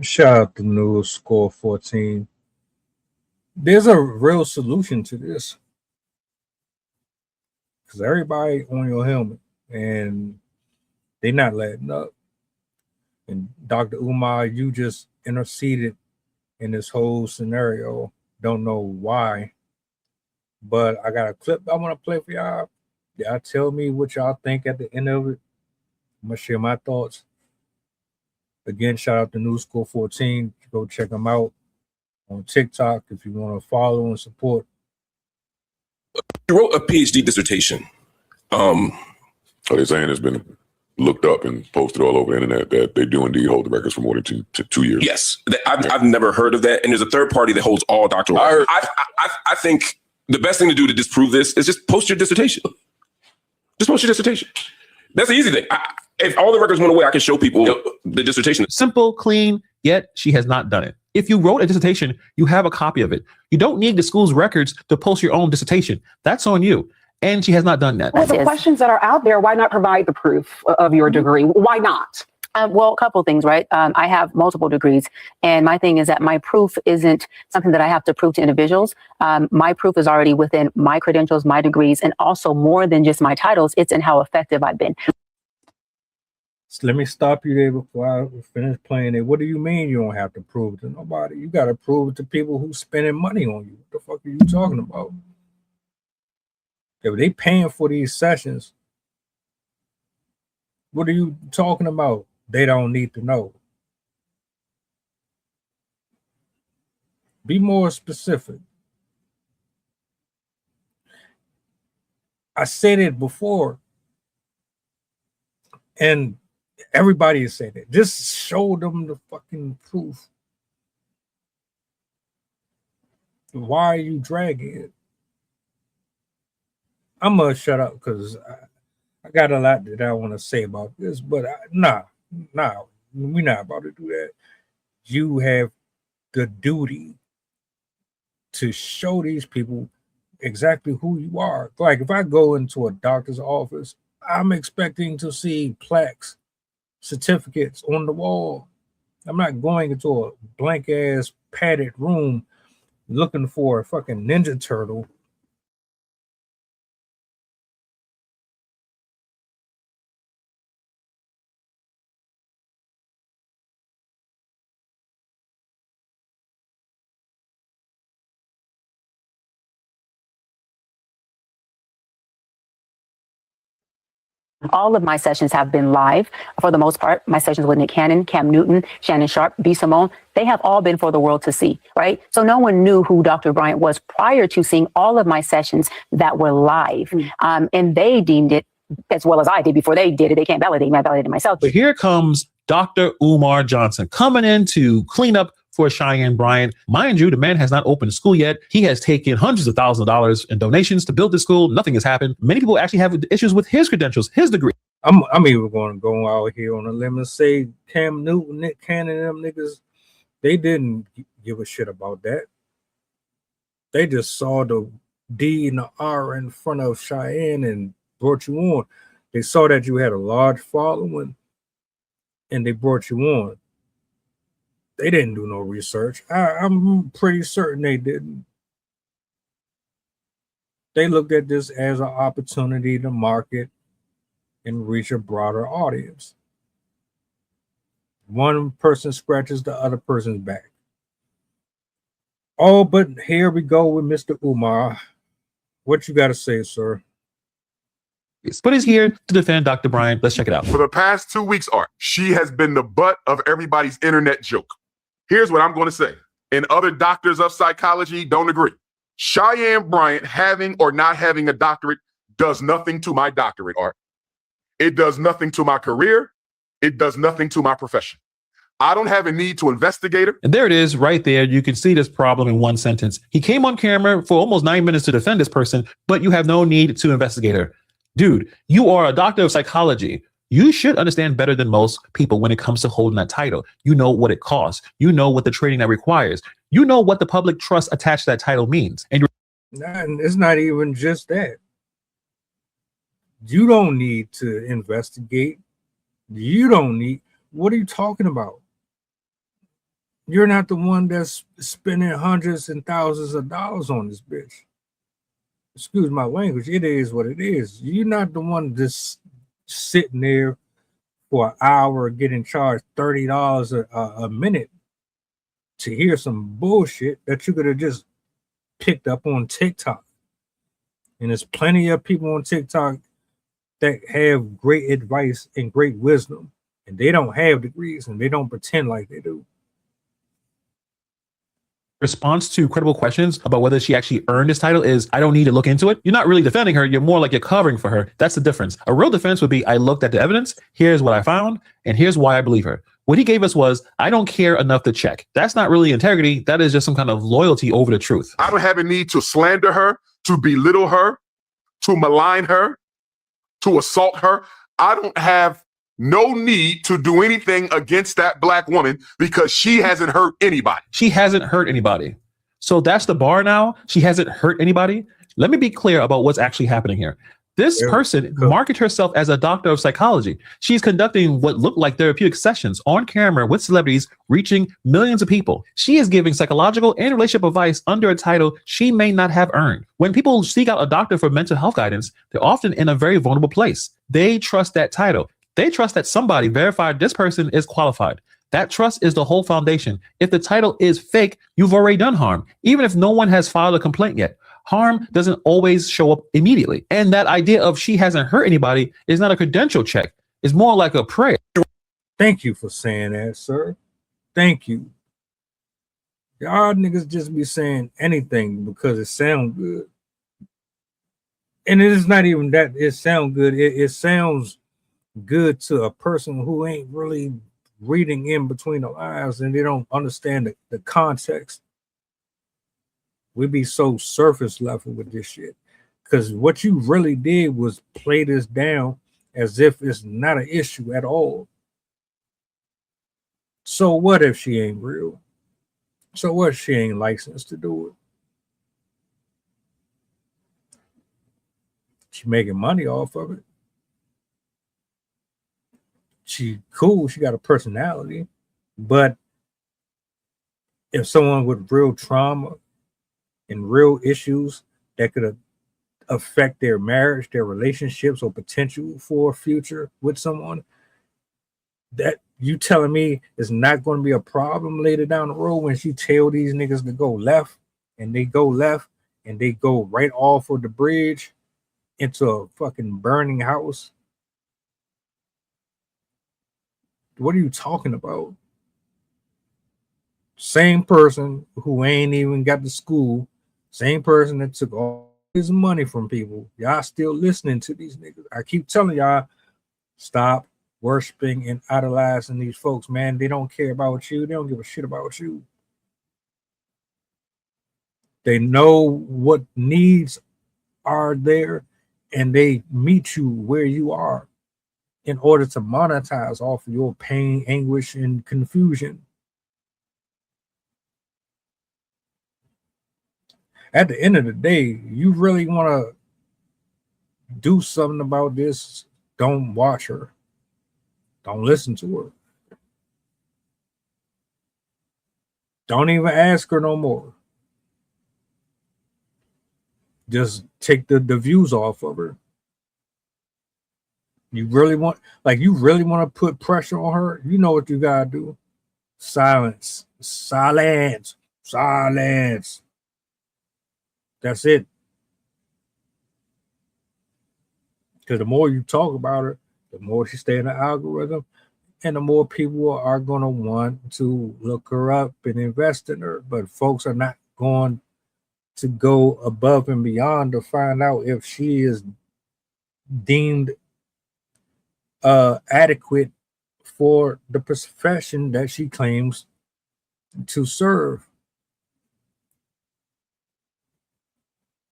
Shout out to News Score 14. There's a real solution to this because everybody on your helmet and they're not letting up. And Dr. Umar, you just interceded in this whole scenario. Don't know why, but I got a clip I want to play for y'all. Y'all tell me what y'all think at the end of it. I'm going to share my thoughts. Again, shout out to News School 14. Go check them out on TikTok if you want to follow and support. You wrote a PhD dissertation. They're saying it's been looked up and posted all over the internet that they do indeed hold the records for more than 2 years. Yes, I've never heard of that. And there's a third party that holds all doctoral records. I think the best thing to do to disprove this is just post your dissertation. Just post your dissertation. That's the easy thing. If all the records went away, I can show people the dissertation. Simple, clean, yet she has not done it. If you wrote a dissertation, you have a copy of it. You don't need the school's records to post your own dissertation. That's on you. And she has not done that. Well, the questions that are out there, why not provide the proof of your degree? Why not? Well, a couple of things, right? I have multiple degrees. And my thing is that my proof isn't something that I have to prove to individuals. My proof is already within my credentials, my degrees, and also more than just my titles. It's in how effective I've been. So let me stop you there before I finish playing it. What do you mean you don't have to prove it to nobody? You got to prove it to people who's spending money on you. What the fuck are you talking about? If they paying for these sessions, what are you talking about? They don't need to know. Be more specific. I said it before, and everybody is saying it. Just show them the fucking proof. Why are you dragging it? I'm gonna shut up because I got a lot that I want to say about this, but nah, we're not about to do that. You have the duty to show these people exactly who you are. Like if I go into a doctor's office, I'm expecting to see plaques, certificates on the wall. I'm not going into a blank ass padded room looking for a fucking Ninja Turtle. All of my sessions have been live for the most part. My sessions with Nick Cannon, Cam Newton, Shannon Sharp, B. Simone, they have all been for the world to see, right? So no one knew who Dr. Bryant was prior to seeing all of my sessions that were live. And they deemed it as well as I did before they did it. They can't validate me. I validated myself. But here comes Dr. Umar Johnson coming in to clean up for Cheyenne Bryant. Mind you, the man has not opened school yet. He has taken hundreds of thousands of dollars in donations to build the school. Nothing has happened. Many people actually have issues with his credentials, his degree. I'm even going to go out here on a limb and say Cam Newton, Nick Cannon, them niggas, they didn't give a shit about that. They just saw the D and the R in front of Cheyenne and brought you on. They saw that you had a large following and they brought you on. They didn't do no research. I'm pretty certain they didn't. They looked at this as an opportunity to market and reach a broader audience. One person scratches the other person's back. Oh, but here we go with Mr. Umar. What you got to say, sir? But he's here to defend Dr. Bryant. Let's check it out. For the past 2 weeks, Art, she has been the butt of everybody's internet joke. Here's what I'm going to say. And other doctors of psychology don't agree. Cheyenne Bryant having or not having a doctorate does nothing to my doctorate, Art. It does nothing to my career. It does nothing to my profession. I don't have a need to investigate her. And there it is right there. You can see this problem in one sentence. He came on camera for almost 9 minutes to defend this person, but you have no need to investigate her. Dude, you are a doctor of psychology. You should understand better than most people when it comes to holding that title. You know what it costs. You know what the training that requires. You know what the public trust attached to that title means. And it's not even just that. You don't need to investigate. You don't need. What are you talking about? You're not the one that's spending hundreds and thousands of dollars on this bitch. Excuse my language. It is what it is. You're not the one just sitting there for an hour getting charged $30 a minute to hear some bullshit that you could have just picked up on TikTok. And there's plenty of people on TikTok that have great advice and great wisdom, and they don't have degrees and they don't pretend like they do. Response to credible questions about whether she actually earned this title is, I don't need to look into it. You're not really defending her. You're more like you're covering for her. That's the difference. A real defense would be, I looked at the evidence. Here's what I found. And here's why I believe her. What he gave us was, I don't care enough to check. That's not really integrity. That is just some kind of loyalty over the truth. I don't have a need to slander her, to belittle her, to malign her, to assault her. I don't have no need to do anything against that black woman because she hasn't hurt anybody. She hasn't hurt anybody. So that's the bar now. She hasn't hurt anybody. Let me be clear about what's actually happening here. This person marketed herself as a doctor of psychology. She's conducting what looked like therapeutic sessions on camera with celebrities, reaching millions of people. She is giving psychological and relationship advice under a title she may not have earned. When people seek out a doctor for mental health guidance, they're often in a very vulnerable place. They trust that title. They trust that somebody verified this person is qualified. That trust is the whole foundation. If the title is fake, you've already done harm, even if no one has filed a complaint yet. Harm doesn't always show up immediately. And that idea of she hasn't hurt anybody is not a credential check. It's more like a prayer. Thank you for saying that, sir. Thank you. Y'all niggas just be saying anything because it sounds good. And it is not even that it sounds good. It sounds good to a person who ain't really reading in between the lines and they don't understand the context. We be so surface level with this shit because what you really did was play this down as if it's not an issue at all. So what if she ain't real? So what if she ain't licensed to do it? She making money off of it. She cool, she got a personality, but if someone with real trauma and real issues that could affect their marriage, their relationships, or potential for a future with someone, that you telling me is not going to be a problem later down the road when she tell these niggas to go left and they go left and they go right off of the bridge into a fucking burning house? What are you talking about? Same person who ain't even got to school, same person that took all his money from people. Y'all still listening to these niggas. I keep telling y'all, stop worshiping and idolizing these folks, man. They don't care about you. They don't give a shit about you. They know what needs are there and they meet you where you are in order to monetize off of your pain, anguish, and confusion. At the end of the day, you really want to do something about this, don't watch her. Don't listen to her. Don't even ask her no more. Just take the views off of her. You really want to put pressure on her? You know what you gotta do. Silence. Silence. Silence. That's it. Because the more you talk about her, the more she stays in the algorithm, and the more people are going to want to look her up and invest in her. But folks are not going to go above and beyond to find out if she is deemed adequate for the profession that she claims to serve.